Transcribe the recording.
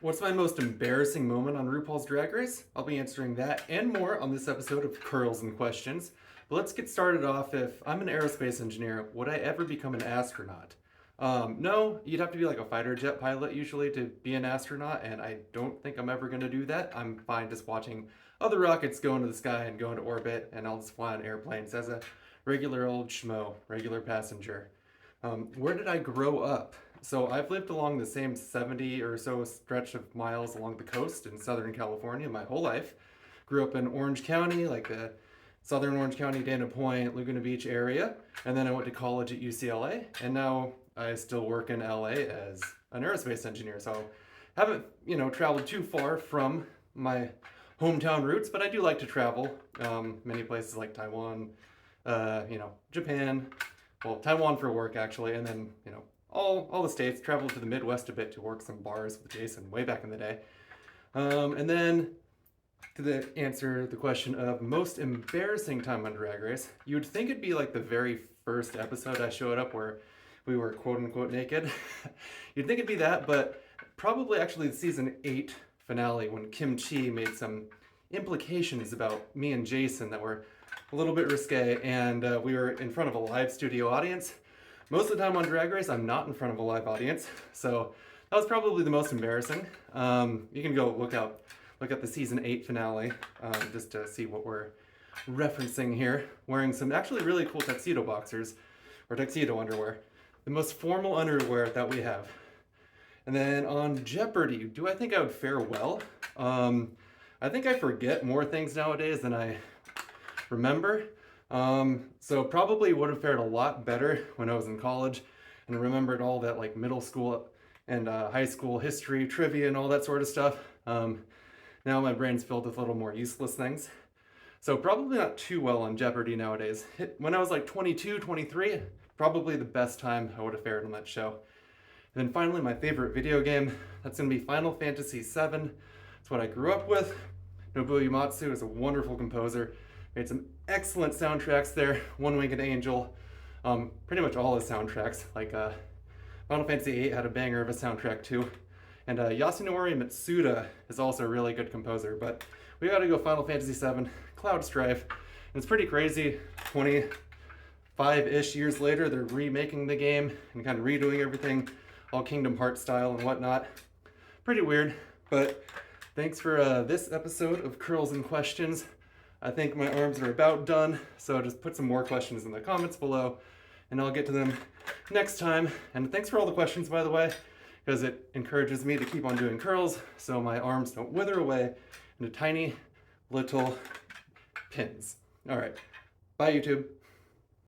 What's my most embarrassing moment on RuPaul's Drag Race? I'll be answering that and more on this episode of Curls and Questions. But let's get started off. If I'm an aerospace engineer, would I ever become an astronaut? No, you'd have to be like a fighter jet pilot usually to be an astronaut, and I don't think I'm ever going to do that. I'm fine just watching other rockets go into the sky and go into orbit, and I'll just fly on airplanes as a regular old schmo, regular passenger. Where did I grow up? So I've lived along the same 70 or so stretch of miles along the coast in Southern California my whole life. Grew up in Orange County, like the Southern Orange County, Dana Point, Laguna Beach area. And then I went to college at UCLA. And now I still work in LA as an aerospace engineer. So haven't, traveled too far from my hometown roots, but I do like to travel. Many places like Taiwan, Japan, well, Taiwan for work actually, and then, all the states, traveled to the Midwest a bit to work some bars with Jason way back in the day. And then answer the question of most embarrassing time on Drag Race, you would think it'd be like the very first episode I showed up where we were quote unquote naked. You'd think it'd be that, but probably actually the season 8 finale when Kim Chi made some implications about me and Jason that were a little bit risque, and we were in front of a live studio audience. Most of the time on Drag Race, I'm not in front of a live audience, so that was probably the most embarrassing. You can go look at the season 8 finale just to see what we're referencing here. Wearing some actually really cool tuxedo boxers, or tuxedo underwear. The most formal underwear that we have. And then on Jeopardy, do I think I would fare well? I think I forget more things nowadays than I remember. So probably would have fared a lot better when I was in college and remembered all that like middle school and high school history, trivia, and all that sort of stuff. Now my brain's filled with a little more useless things. So probably not too well on Jeopardy nowadays. When I was like 22, 23, probably the best time I would have fared on that show. And then finally, my favorite video game, that's gonna be Final Fantasy VII. It's what I grew up with. Nobuo Uematsu is a wonderful composer. Made some excellent soundtracks there. One Winged Angel, pretty much all his soundtracks. Like Final Fantasy VIII had a banger of a soundtrack too. And Yasunori Mitsuda is also a really good composer. But we gotta go Final Fantasy VII, Cloud Strife. And it's pretty crazy, 25-ish years later, they're remaking the game and kind of redoing everything, all Kingdom Hearts style and whatnot. Pretty weird, but thanks for this episode of Curls and Questions. I think my arms are about done, so just put some more questions in the comments below, and I'll get to them next time. And thanks for all the questions, by the way, because it encourages me to keep on doing curls so my arms don't wither away into tiny little pins. All right, bye YouTube.